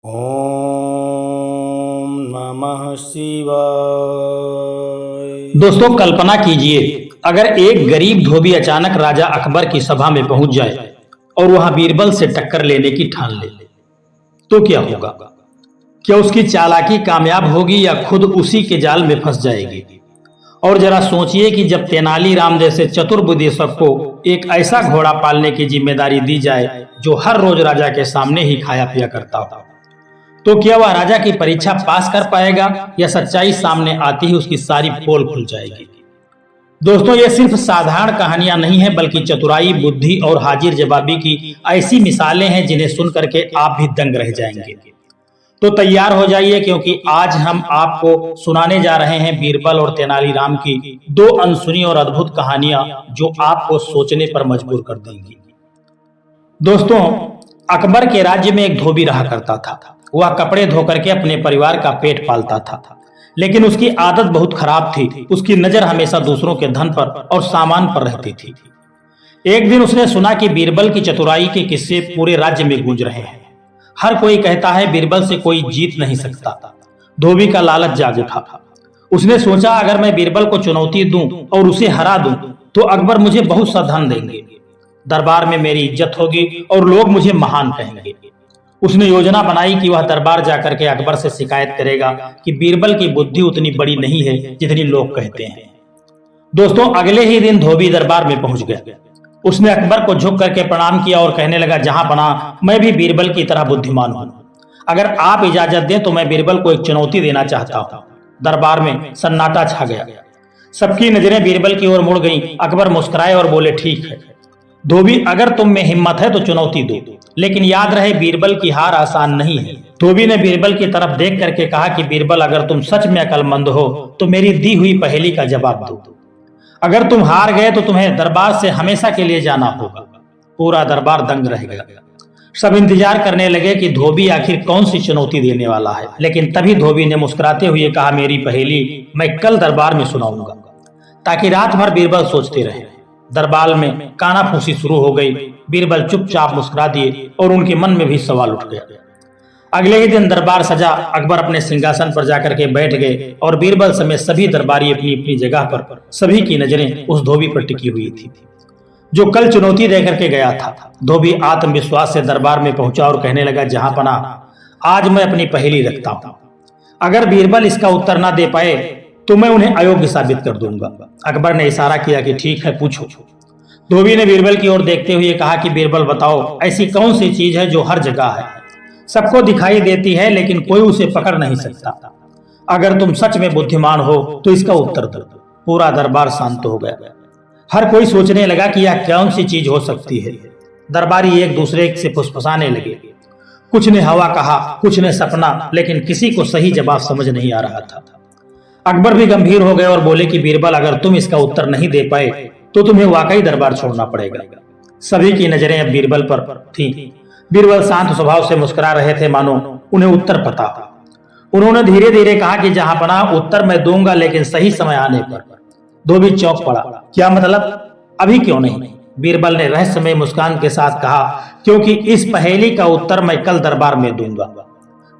ओम नमः शिवाय। दोस्तों कल्पना कीजिए, अगर एक गरीब धोबी अचानक राजा अकबर की सभा में पहुंच जाए और वहां बीरबल से टक्कर लेने की ठान ले, तो क्या होगा? क्या उसकी चालाकी कामयाब होगी या खुद उसी के जाल में फंस जाएगी? और जरा सोचिए कि जब तेनालीराम जैसे चतुर बुद्धिशक को एक ऐसा घोड़ा पालने की जिम्मेदारी दी जाए जो हर रोज राजा के सामने ही खाया पिया करता हो, तो क्या वह राजा की परीक्षा पास कर पाएगा या सच्चाई सामने आती ही उसकी सारी पोल खुल जाएगी? दोस्तों, ये सिर्फ साधारण कहानियां नहीं है, बल्कि चतुराई, बुद्धि और हाजिर जवाबी की ऐसी मिसालें हैं जिन्हें सुन करके आप भी दंग रह जाएंगे। तो तैयार हो जाइए, क्योंकि आज हम आपको सुनाने जा रहे हैं बीरबल और तेनालीराम की दो अनसुनी और अद्भुत कहानियां जो आपको सोचने पर मजबूर कर देंगी। दोस्तों, अकबर के राज्य में एक धोबी रहा करता था। वह कपड़े धोकर के अपने परिवार का पेट पालता था, लेकिन उसकी आदत बहुत खराब थी। उसकी नजर हमेशा दूसरों के धन पर और सामान पर रहती थी। एक दिन उसने सुना कि बीरबल की चतुराई के किस्से पूरे राज्य में गूंज रहे हैं। हर कोई कहता है बीरबल से कोई जीत नहीं सकता। धोबी का लालच जाग उठा। उसने सोचा, अगर मैं बीरबल को चुनौती दूं और उसे हरा दूं तो अकबर मुझे बहुत सा धन देंगे, दरबार में मेरी इज्जत होगी और लोग मुझे महान कहेंगे। उसने योजना बनाई कि वह दरबार जाकर के अकबर से शिकायत करेगा कि बीरबल की बुद्धि उतनी बड़ी नहीं है जितनी लोग कहते हैं। दोस्तों, अगले ही दिन धोबी दरबार में पहुंच गया। उसने अकबर को झुक करके प्रणाम किया और कहने लगा, जहां पना मैं भी बीरबल की तरह बुद्धिमान हूं। अगर आप इजाजत दें तो मैं बीरबल को एक चुनौती देना चाहता हूं। दरबार में सन्नाटा छा गया। सबकी नजरें बीरबल की ओर मुड़ गईं। अकबर मुस्कुराए और बोले, ठीक है धोबी, अगर तुम में हिम्मत है तो चुनौती दो, लेकिन याद रहे बीरबल की हार आसान नहीं है। धोबी ने बीरबल की तरफ देख करके कहा कि बीरबल, अगर तुम सच में अक्लमंद हो तो मेरी दी हुई पहेली का जवाब दो। अगर तुम हार गए तो तुम्हें दरबार से हमेशा के लिए जाना होगा। पूरा दरबार दंग रह गया। सब इंतजार करने लगे कि धोबी आखिर कौन सी चुनौती देने वाला है, लेकिन तभी धोबी ने मुस्कुराते हुए कहा, मेरी पहेली मैं कल दरबार में सुनाऊंगा, ताकि रात भर बीरबल सोचते रहे। दरबार में कानाफूसी शुरू हो गई। बीरबल चुपचाप मुस्कुरा दिए और उनके मन में भी सवाल उठ गया। अगले ही दिन दरबार सजा। अकबर अपने सिंहासन पर जाकर के बैठ गए और बीरबल समेत सभी दरबारी अपनी अपनी जगह पर। सभी की नजरें उस धोबी पर टिकी हुई थी जो कल चुनौती देकर के गया था। धोबी आत्मविश्वास से दरबार में पहुंचा और कहने लगा, जहां पना आज मैं अपनी पहेली रखता हूं। अगर बीरबल इसका उत्तर ना दे पाए तो मैं उन्हें अयोग्य साबित कर दूंगा। अकबर ने इशारा किया कि ठीक है, पूछो। धोबी ने बीरबल की ओर देखते हुए कहा कि बीरबल बताओ, ऐसी कौन सी चीज है जो हर जगह है, सबको दिखाई देती है, लेकिन कोई उसे पकड़ नहीं सकता। अगर तुम सच में बुद्धिमान हो तो इसका उत्तर दो। पूरा दरबार शांत हो गया। हर कोई सोचने लगा कि यह कौन सी चीज हो सकती है। दरबारी एक दूसरे से फुसफुसाने लगे। कुछ ने हवा कहा, कुछ ने सपना, लेकिन किसी को सही जवाब समझ नहीं आ रहा था। अकबर भी गंभीर हो गए और बोले कि बीरबल, अगर तुम इसका उत्तर नहीं दे पाए तो तुम्हें वाकई दरबार छोड़ना पड़ेगा। सभी की नजरें अब बीरबल पर थीं। बीरबल शांत स्वभाव से मुस्कुरा रहे थे, मानो उन्हें उत्तर पता था। उन्होंने धीरे धीरे कहा कि जहां पना उत्तर मैं दूंगा, लेकिन सही समय आने पर। धोबी चौंक पड़ा। क्या मतलब, अभी क्यों नहीं? बीरबल ने रहस्यमय मुस्कान के साथ कहा, क्योंकि इस पहेली का उत्तर मैं कल दरबार में दूंगा।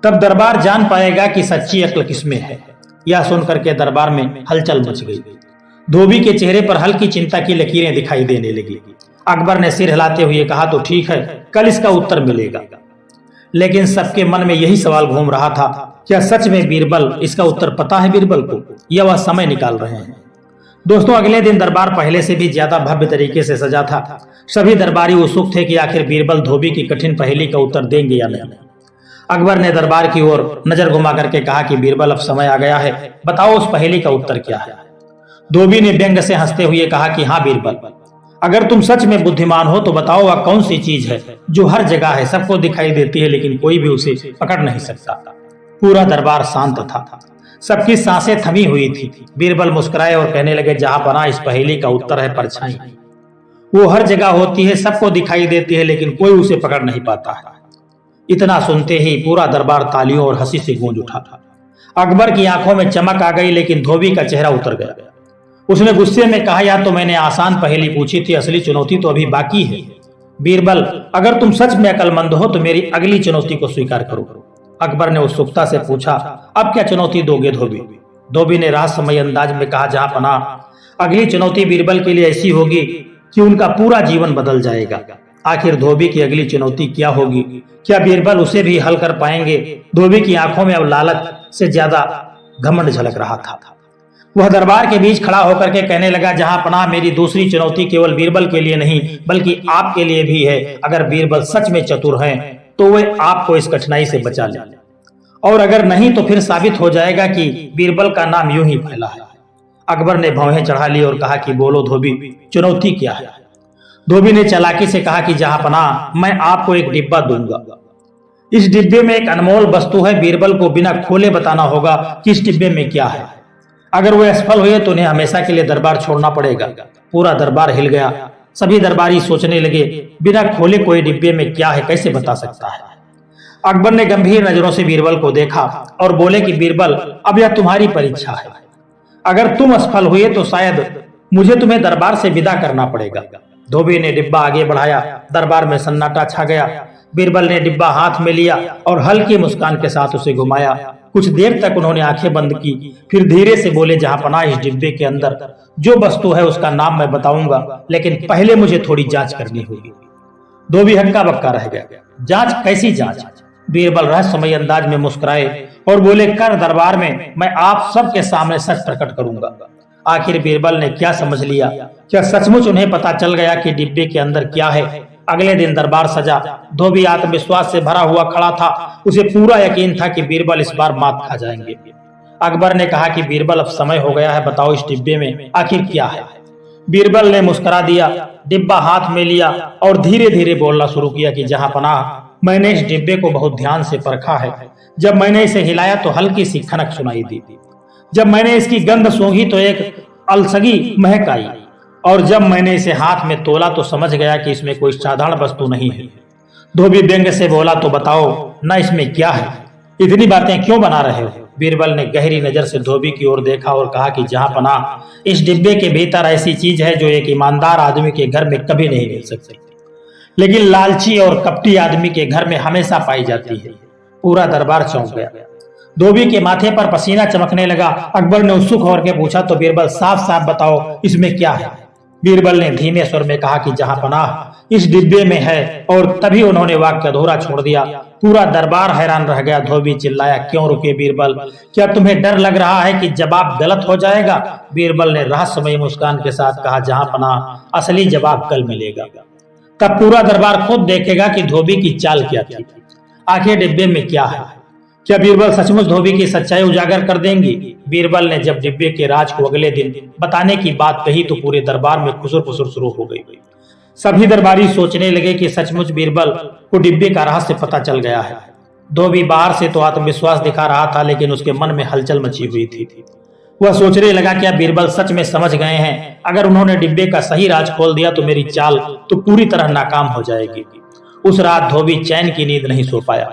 तब दरबार जान पाएगा कि सच्ची अक्ल किसमें है। यह सुनकर के दरबार में हलचल मच गई। धोबी के चेहरे पर हल्की चिंता की लकीरें दिखाई देने लगी। अकबर ने सिर हिलाते हुए कहा, तो ठीक है, कल इसका उत्तर मिलेगा। लेकिन सबके मन में यही सवाल घूम रहा था, क्या सच में बीरबल इसका उत्तर पता है बीरबल को, या वह समय निकाल रहे हैं? दोस्तों, अगले दिन दरबार पहले से भी ज्यादा भव्य तरीके से सजा था। सभी दरबारी उत्सुक थे कि आखिर बीरबल धोबी की कठिन पहेली का उत्तर देंगे या नहीं। अकबर ने दरबार की ओर नजर घुमा करके कहा कि बीरबल, अब समय आ गया है, बताओ उस पहेली का उत्तर क्या है? धोबी ने व्यंग से हंसते हुए कहा कि हाँ बीरबल, अगर तुम सच में बुद्धिमान हो तो बताओ वह कौन सी चीज है जो हर जगह है, सबको दिखाई देती है, लेकिन कोई भी उसे पकड़ नहीं सकता। पूरा दरबार शांत था। सबकी सांसें थमी हुई थी। बीरबल मुस्कुराए और कहने लगे, जहां पना इस पहेली का उत्तर है परछाई। वो हर जगह होती है, सबको दिखाई देती है, लेकिन कोई उसे पकड़ नहीं पाता है। इतना सुनते ही पूरा दरबार तालियों और हंसी से गूंज उठा था। अकबर की आंखों में चमक आ गई, लेकिन धोबी का चेहरा उतर गया। उसने गुस्से में कहा, या तो मैंने आसान पहेली पूछी थी, असली चुनौती तो अभी बाकी है। बीरबल, अगर तुम सच में अक्लमंद हो तो मेरी अगली चुनौती को स्वीकार करो। अकबर ने उत्सुकता से पूछा, अब क्या चुनौती दोगे धोबी? धोबी ने रहस्यमय अंदाज में कहा, जहां पनाह अगली चुनौती बीरबल के लिए ऐसी होगी कि उनका पूरा जीवन बदल जाएगा। आखिर धोबी की अगली चुनौती क्या होगी? क्या बीरबल उसे भी हल कर पाएंगे? धोबी की आंखों में अब लालच से ज्यादा घमंड झलक रहा था। वह दरबार के बीच खड़ा होकर के कहने लगा, जहां पनाह मेरी दूसरी चुनौती केवल बीरबल के लिए नहीं बल्कि आपके लिए भी है। अगर बीरबल सच में चतुर हैं तो वे आपको इस कठिनाई से बचा लें, और अगर नहीं तो फिर साबित हो जाएगा कि बीरबल का नाम यूं ही फैला है। अकबर ने भौहें चढ़ा ली और कहा कि बोलो धोबी, चुनौती क्या है? धोबी ने चालाकी से कहा कि जहां पनाह मैं आपको एक डिब्बा दूंगा। इस डिब्बे में एक अनमोल वस्तु है। बीरबल को बिना खोले बताना होगा कि इस डिब्बे में क्या है। अगर वे असफल हुए तो उन्हें हमेशा के लिए दरबार छोड़ना पड़ेगा। पूरा दरबार हिल गया। सभी दरबारी सोचने लगे, बिना खोले कोई डिब्बे में क्या है कैसे बता सकता है? अकबर ने गंभीर नजरों से बीरबल को देखा और बोले कि बीरबल, अब यह तुम्हारी परीक्षा है। अगर तुम असफल हुए तो शायद मुझे तुम्हें दरबार से विदा करना पड़ेगा। धोबी ने डिब्बा आगे बढ़ाया। दरबार में सन्नाटा छा गया। बीरबल ने डिब्बा हाथ में लिया और हल्की मुस्कान के साथ उसे घुमाया। कुछ देर तक उन्होंने आंखें बंद की, फिर धीरे से बोले, जहां पनाह इस डिब्बे के अंदर जो वस्तु है उसका नाम मैं बताऊंगा, लेकिन पहले मुझे थोड़ी जांच करनी होगी। धोबी हक्का बक्का रह गया। जांच? कैसी जांच? बीरबल रहस्यमय अंदाज में मुस्कुराए और बोले, कर दरबार में मैं आप सबके सामने सच प्रकट करूंगा। आखिर बीरबल ने क्या समझ लिया? क्या सचमुच उन्हें पता चल गया कि डिब्बे के अंदर क्या है? अगले दिन दरबार सजा। धोबी आत्मविश्वास से भरा हुआ खड़ा था। उसे पूरा यकीन था कि बीरबल इस बार मात खा जाएंगे। अकबर ने कहा कि बीरबल, अब समय हो गया है, बताओ इस डिब्बे में आखिर क्या है? बीरबल ने मुस्कुरा दिया, डिब्बा हाथ में लिया और धीरे धीरे बोलना शुरू किया कि जहां पनाह मैंने इस डिब्बे को बहुत ध्यान से परखा है। जब मैंने इसे हिलाया तो हल्की सी खनक सुनाई दी। जब मैंने इसकी गंध सूंघी तो एक अलसगी महक आई, और जब मैंने इसे हाथ में तोला तो समझ गया कि इसमें कोई साधारण वस्तु नहीं है। धोबी व्यंग से बोला, तो बताओ ना इसमें क्या है? इतनी बातें क्यों बना रहे हो? बीरबल ने गहरी नजर से धोबी की ओर देखा और कहा कि जहां पनाह इस डिब्बे के भीतर ऐसी चीज है जो एक ईमानदार आदमी के घर में कभी नहीं मिल सकती, लेकिन लालची और कपटी आदमी के घर में हमेशा पाई जाती है। पूरा दरबार चौंक गया। धोबी के माथे पर पसीना चमकने लगा। अकबर ने उत्सुक होकर के पूछा, तो बीरबल साफ साफ बताओ इसमें क्या है? बीरबल ने धीमे स्वर में कहा कि जहां पनाह इस डिब्बे में है, और तभी उन्होंने वाक्य अधूरा छोड़ दिया। पूरा दरबार हैरान रह गया। धोबी चिल्लाया, क्यों रुके बीरबल? क्या तुम्हें डर लग रहा है कि जवाब गलत हो जाएगा? बीरबल ने रहस्यमय मुस्कान के साथ कहा, जहां पनाह असली जवाब कल मिलेगा। तब पूरा दरबार खुद देखेगा कि धोबी की चाल क्या थी। आखिर डिब्बे में क्या है? क्या बीरबल सचमुच धोबी की सच्चाई उजागर कर देंगी? बीरबल ने जब डिब्बे के राज को अगले दिन बताने की बात कही तो पूरे दरबार में खुसुर फुसुर शुरू हो गई। सभी दरबारी सोचने लगे कि सचमुच बीरबल को डिब्बे का रहस्य पता चल गया है। धोबी बाहर से तो आत्मविश्वास दिखा रहा था, लेकिन उसके मन में हलचल मची हुई थी। वह सोचने लगा, क्या बीरबल सच में समझ गए हैं? अगर उन्होंने डिब्बे का सही राज खोल दिया तो मेरी चाल तो पूरी तरह नाकाम हो जाएगी। उस रात धोबी चैन की नींद नहीं सो पाया।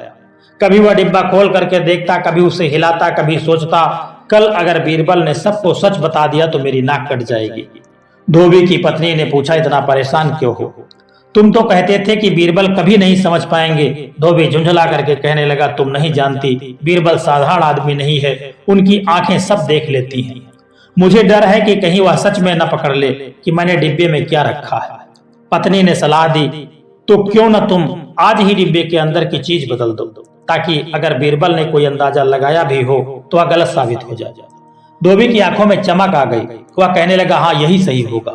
कभी वह डिब्बा खोल करके देखता, कभी उसे हिलाता, कभी सोचता, कल अगर बीरबल ने सबको सच बता दिया तो मेरी नाक कट जाएगी। धोबी की पत्नी ने पूछा, इतना परेशान क्यों हो? तुम तो कहते थे कि बीरबल कभी नहीं समझ पाएंगे। धोबी झुंझला करके कहने लगा, तुम नहीं जानती, बीरबल साधारण आदमी नहीं है। उनकी आंखें सब देख लेती हैं। मुझे डर है कि कहीं वह सच में न पकड़ ले कि मैंने डिब्बे में क्या रखा है। पत्नी ने सलाह दी, तो क्यों न तुम आज ही डिब्बे के अंदर की चीज बदल दो, ताकि अगर बीरबल ने कोई अंदाजा लगाया भी हो तो वह गलत साबित हो जाए। धोबी की आंखों में चमक आ गई। वह कहने लगा, हाँ यही सही होगा।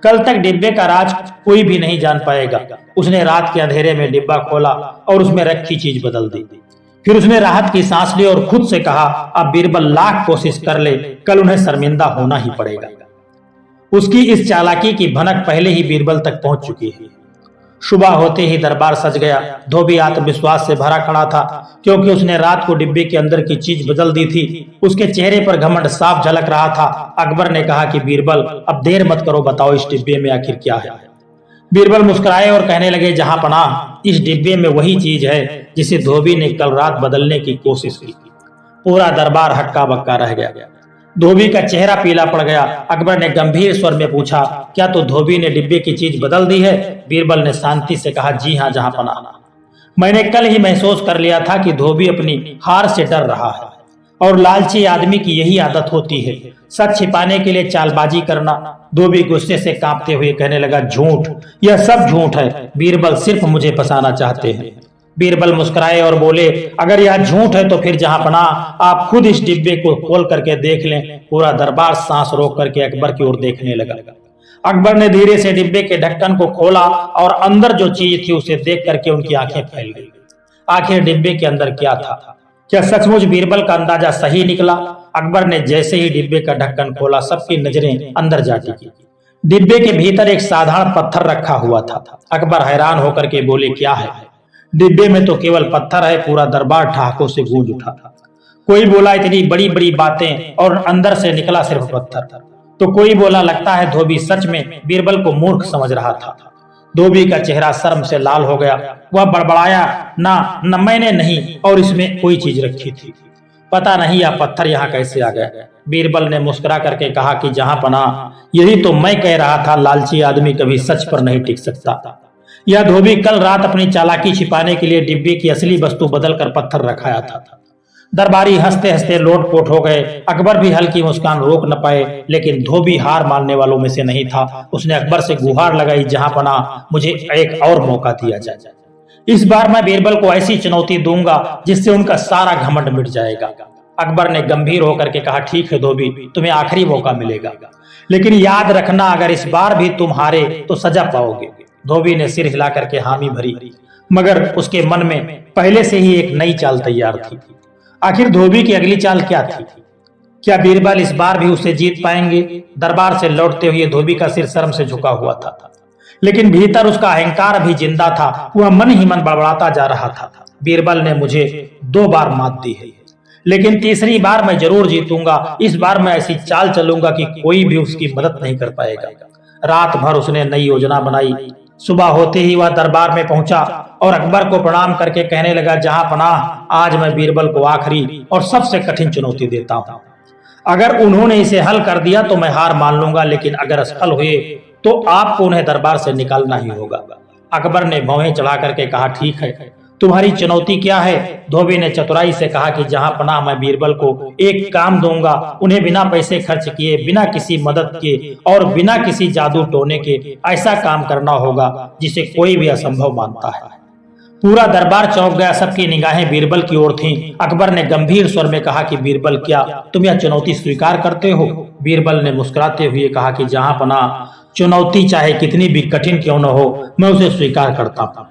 कल तक डिब्बे का राज कोई भी नहीं जान पाएगा। उसने रात के अंधेरे में डिब्बा खोला और उसमें रखी चीज बदल दी। फिर उसने राहत की सांस ली और खुद से कहा, अब बीरबल लाख कोशिश कर ले, कल उन्हें शर्मिंदा होना ही पड़ेगा। उसकी इस चालाकी की भनक पहले ही बीरबल तक पहुंच चुकी है। सुबह होते ही दरबार सज गया। धोबी आत्मविश्वास से भरा खड़ा था, क्योंकि उसने रात को डिब्बे के अंदर की चीज बदल दी थी। उसके चेहरे पर घमंड साफ झलक रहा था। अकबर ने कहा कि बीरबल, अब देर मत करो, बताओ इस डिब्बे में आखिर क्या है? बीरबल मुस्कुराए और कहने लगे, जहां पनाह इस डिब्बे में वही चीज है जिसे धोबी ने कल रात बदलने की कोशिश की। पूरा दरबार हक्का बक्का रह गया। धोबी का चेहरा पीला पड़ गया। अकबर ने गंभीर स्वर में पूछा, क्या तो धोबी ने डिब्बे की चीज बदल दी है? बीरबल ने शांति से कहा, जी हाँ जहां पनाह। मैंने कल ही महसूस कर लिया था कि धोबी अपनी हार से डर रहा है और लालची आदमी की यही आदत होती है, सच छिपाने के लिए चालबाजी करना। धोबी गुस्से से कांपते हुए कहने लगा, झूठ, यह सब झूठ है। बीरबल सिर्फ मुझे फंसाना चाहते हैं। बीरबल मुस्कुराए और बोले, अगर यह झूठ है तो फिर जहांपनाह आप खुद इस डिब्बे को खोल करके देख लें। पूरा दरबार सांस रोक करके अकबर की ओर देखने लगा। अकबर ने धीरे से डिब्बे के ढक्कन को खोला और अंदर जो चीज थी उसे देख करके उनकी आंखें फैल गई। आखिर डिब्बे के अंदर क्या था? क्या सचमुच बीरबल का अंदाजा सही निकला? अकबर ने जैसे ही डिब्बे का ढक्कन खोला, सबकी नजरें अंदर जा टिकी। डिब्बे के भीतर एक साधारण पत्थर रखा हुआ था। अकबर हैरान होकर के बोले, क्या है? डिब्बे में तो केवल पत्थर है। पूरा दरबार ठहाकों से गूंज उठा। कोई बोला, इतनी बड़ी बड़ी बातें और अंदर से निकला सिर्फ पत्थर। तो कोई बोला, लगता है धोबी सच में बीरबल को मूर्ख समझ रहा था। धोबी का चेहरा शर्म से लाल हो गया। वह बड़बड़ाया, ना न मैंने नहीं, और इसमें कोई चीज रखी थी। पता नहीं यह पत्थर यहाँ कैसे आ गया। बीरबल ने मुस्कुरा करके कहा कि जहांपनाह, यही तो मैं कह रहा था, लालची आदमी कभी सच पर नहीं टिक सकता। यह धोबी कल रात अपनी चालाकी छिपाने के लिए डिब्बे की असली वस्तु बदलकर पत्थर रखाया था। दरबारी हंसते हंसते लोटपोट हो गए। अकबर भी हल्की मुस्कान रोक न पाए, लेकिन धोबी हार मानने वालों में से नहीं था। उसने अकबर से गुहार लगाई, जहांपनाह, मुझे एक और मौका दिया जाए। इस बार मैं बीरबल को ऐसी चुनौती दूंगा जिससे उनका सारा घमंड मिट जाएगा। अकबर ने गंभीर होकर के कहा, ठीक है धोबी, तुम्हें आखिरी मौका मिलेगा, लेकिन याद रखना, अगर इस बार भी तुम हारे तो सजा पाओगे। धोबी ने सिर हिला करके हामी भरी, मगर उसके मन में पहले से ही एक नई चाल तैयार थी। आखिर धोबी की अगली चाल क्या थी? क्या बीरबल इस बार भी उसे जीत पाएंगे? दरबार से लौटते हुए धोबी का सिर शर्म से झुका हुआ था, लेकिन भीतर उसका अहंकार भी जिंदा था। वह मन ही मन बड़बड़ाता जा रहा था, बीरबल ने मुझे 2 बार मात दी है, लेकिन तीसरी बार मैं जरूर जीतूंगा। इस बार मैं ऐसी चाल चलूंगा कि कोई भी उसकी मदद नहीं कर पाएगा। रात भर उसने नई योजना बनाई। सुबह होते ही वह दरबार में पहुंचा और अकबर को प्रणाम करके कहने लगा, जहांपनाह, आज मैं बीरबल को आखिरी और सबसे कठिन चुनौती देता हूं। अगर उन्होंने इसे हल कर दिया तो मैं हार मान लूंगा, लेकिन अगर असफल हुए तो आपको उन्हें दरबार से निकालना ही होगा। अकबर ने भौहें चढ़ा करके कहा, ठीक है, तुम्हारी चुनौती क्या है? धोबी ने चतुराई से कहा कि जहांपनाह, मैं बीरबल को एक काम दूंगा। उन्हें बिना पैसे खर्च किए, बिना किसी मदद के और बिना किसी जादू टोने के ऐसा काम करना होगा जिसे कोई भी असंभव मानता है। पूरा दरबार चौंक गया। सबकी निगाहें बीरबल की ओर थीं। अकबर ने गंभीर स्वर में कहा कि बीरबल, क्या तुम यह चुनौती स्वीकार करते हो? बीरबल ने मुस्कुराते हुए कहा कि जहांपनाह, चुनौती चाहे कितनी भी कठिन क्यों न हो, मैं उसे स्वीकार करता हूं,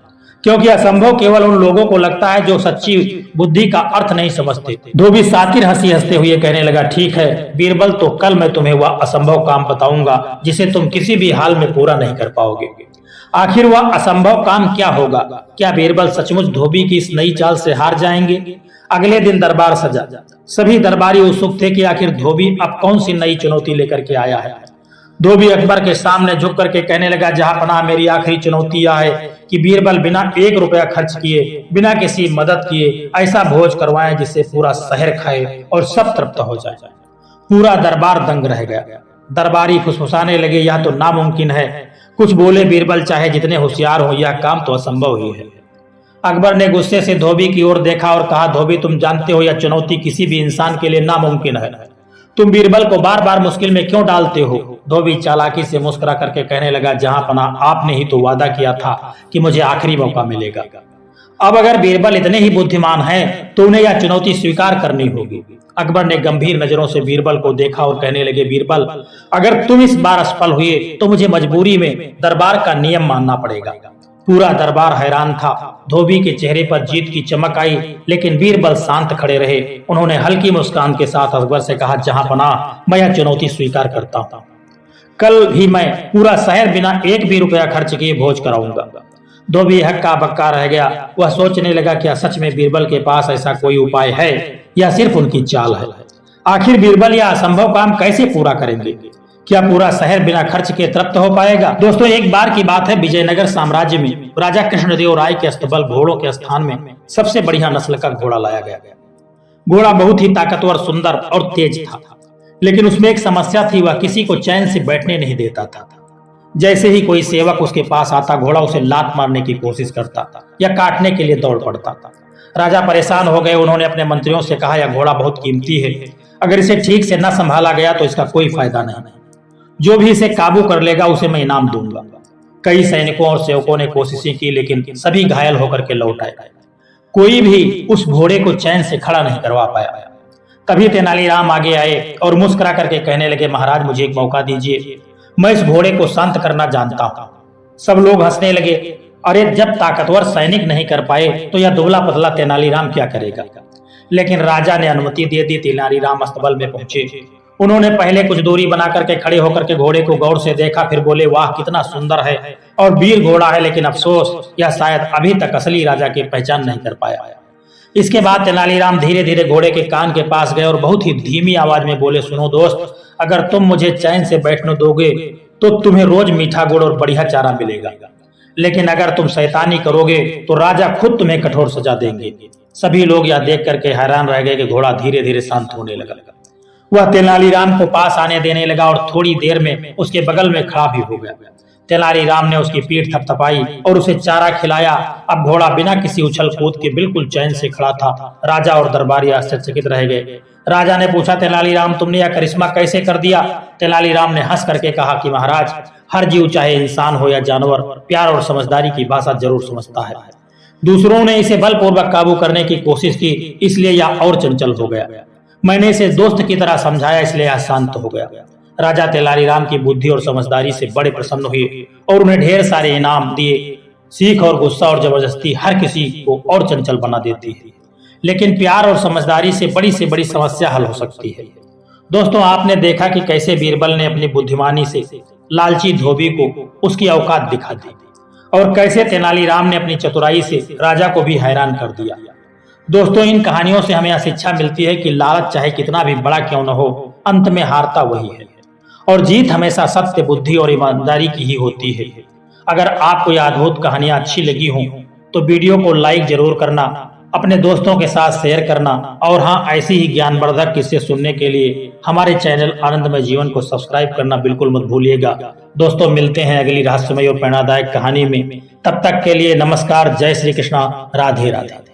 क्योंकि असंभव केवल उन लोगों को लगता है जो सच्ची बुद्धि का अर्थ नहीं समझते। धोबी सातिर हंसी हंसते हुए कहने लगा, ठीक है बीरबल, तो कल मैं तुम्हें वह असंभव काम बताऊंगा जिसे तुम किसी भी हाल में पूरा नहीं कर पाओगे। आखिर वह असंभव काम क्या होगा? क्या बीरबल सचमुच धोबी की इस नई चाल से हार जाएंगे? अगले दिन दरबार सजा। सभी दरबारी उत्सुक थे कि आखिर धोबी अब कौन सी नई चुनौती लेकर के आया है। धोबी अकबर के सामने झुक करके कहने लगा, जहांपनाह, मेरी आखिरी चुनौती यह है कि बीरबल बिना 1 रुपया खर्च किए, बिना किसी मदद किए ऐसा भोज करवाएं जिससे पूरा शहर खाए और सब तृप्त हो जाए। पूरा दरबार दंग रह गया। दरबारी फुसफुसाने लगे, यह तो नामुमकिन है। कुछ बोले, बीरबल चाहे जितने होशियार हो, यह काम तो असंभव ही है। अकबर ने गुस्से से धोबी की ओर देखा और कहा, धोबी, तुम जानते हो यह चुनौती किसी भी इंसान के लिए नामुमकिन है। तुम बीरबल को बार बार मुश्किल में क्यों डालते हो? धोबी चालाकी से मुस्कुरा करके कहने लगा, जहांपनाह, आपने ही तो वादा किया था कि मुझे आखिरी मौका मिलेगा। अब अगर बीरबल इतने ही बुद्धिमान हैं, तो उन्हें यह चुनौती स्वीकार करनी होगी। अकबर ने गंभीर नजरों से बीरबल को देखा और कहने लगे, बीरबल, अगर तुम इस बार असफल हुए तो मुझे मजबूरी में दरबार का नियम मानना पड़ेगा। पूरा दरबार हैरान था। धोबी के चेहरे पर जीत की चमक आई, लेकिन बीरबल शांत खड़े रहे। उन्होंने हल्की मुस्कान के साथ अकबर से कहा, जहांपनाह, मैं यह चुनौती स्वीकार करता हूँ। कल ही मैं पूरा शहर बिना 1 भी रुपया खर्च किए भोज कराऊंगा। धोबी हक्का बक्का रह गया। वह सोचने लगा, क्या सच में बीरबल के पास ऐसा कोई उपाय है या सिर्फ उनकी चाल है? आखिर बीरबल यह असंभव काम कैसे पूरा करेंगे? क्या पूरा शहर बिना खर्च के तृप्त हो पाएगा? दोस्तों, एक बार की बात है, विजयनगर साम्राज्य में राजा कृष्णदेव राय के अस्तबल घोड़ों के स्थान में सबसे बढ़िया नस्ल का घोड़ा लाया गया। घोड़ा बहुत ही ताकतवर, सुंदर और तेज था, लेकिन उसमें एक समस्या थी, वह किसी को चैन से बैठने नहीं देता था। जैसे ही कोई सेवक उसके पास आता, घोड़ा उसे लात मारने की कोशिश करता या काटने के लिए दौड़ पड़ता। राजा परेशान हो गए। उन्होंने अपने मंत्रियों से कहा, यह घोड़ा बहुत कीमती है, अगर इसे ठीक से न संभाला गया तो इसका कोई फायदा नहीं। जो भी इसे काबू कर लेगा उसे मैं इनाम दूंगा। कई सैनिकों और सेवकों ने कोशिशें की, लेकिन सभी घायल होकर के लौट आए। कोई भी उस घोड़े को चैन से खड़ा नहीं करवा पाया। तभी तेनालीराम आगे आए और मुस्कुरा करके कहने लगे, महाराज मुझे एक मौका दीजिए, मैं इस घोड़े को शांत करना जानता हूँ। सब लोग हंसने लगे। अरे जब ताकतवर सैनिक नहीं कर पाए तो यह दुबला पतला तेनालीराम क्या करेगा। लेकिन राजा ने अनुमति दे दी। तेनालीराम अस्तबल में पहुंचे। उन्होंने पहले कुछ दूरी बना करके खड़े होकर के घोड़े को गौर से देखा, फिर बोले, वाह कितना सुंदर है और वीर घोड़ा है, लेकिन अफसोस यह शायद अभी तक असली राजा की पहचान नहीं कर पाया। इसके बाद तेनालीराम धीरे धीरे घोड़े के कान के पास गए और बहुत ही धीमी आवाज में बोले, सुनो दोस्त, अगर तुम मुझे चैन से बैठने दोगे तो तुम्हें रोज मीठा गुड़ और बढ़िया चारा मिलेगा, लेकिन अगर तुम शैतानी करोगे तो राजा खुद तुम्हें कठोर सजा देंगे। सभी लोग यह देख करके हैरान रह गए कि घोड़ा धीरे धीरे शांत होने लगा। वह तेनालीराम को पास आने देने लगा और थोड़ी देर में उसके बगल में खड़ा भी हो गया। तेनालीराम ने उसकी पीठ थपथपाई और उसे चारा खिलाया। अब घोड़ा बिना किसी उछल कूद के बिल्कुल चैन से खड़ा था। राजा और दरबारी आश्चर्यचकित रह गए। राजा ने पूछा, तेनालीराम तुमने यह करिश्मा कैसे कर दिया। तेनालीराम ने हंस करके कहा कि महाराज, हर जीव चाहे इंसान हो या जानवर, प्यार और समझदारी की भाषा जरूर समझता है। दूसरों ने इसे बलपूर्वक काबू करने की कोशिश की, इसलिए यह और चंचल हो गया। मैंने इसे दोस्त की तरह समझाया, इसलिए यह शांत हो गया। राजा तेनालीराम की बुद्धि और समझदारी से बड़े प्रसन्न हुए और उन्हें ढेर सारे इनाम दिए। सीख और गुस्सा और जबरदस्ती हर किसी को और चंचल बना देती है, लेकिन प्यार और समझदारी से बड़ी समस्या हल हो सकती है। दोस्तों, आपने देखा कि कैसे बीरबल ने अपनी बुद्धिमानी से लालची धोबी को उसकी औकात दिखा दी और कैसे तेनालीराम ने अपनी चतुराई से राजा को भी हैरान कर दिया। दोस्तों, इन कहानियों से हमें यह शिक्षा मिलती है कि लालच चाहे कितना भी बड़ा क्यों न हो, अंत में हारता वही है और जीत हमेशा सत्य, बुद्धि और ईमानदारी की ही होती है। अगर आपको यह अद्भुत कहानियां अच्छी लगी हों तो वीडियो को लाइक जरूर करना, अपने दोस्तों के साथ शेयर करना और हाँ, ऐसी ही ज्ञानवर्धक किस्से सुनने के लिए हमारे चैनल आनंदमय जीवन को सब्सक्राइब करना बिल्कुल मत भूलिएगा। दोस्तों, मिलते हैं अगली रहस्यमय और प्रेरणादायक कहानी में। तब तक के लिए नमस्कार, जय श्री कृष्णा, राधे राधे।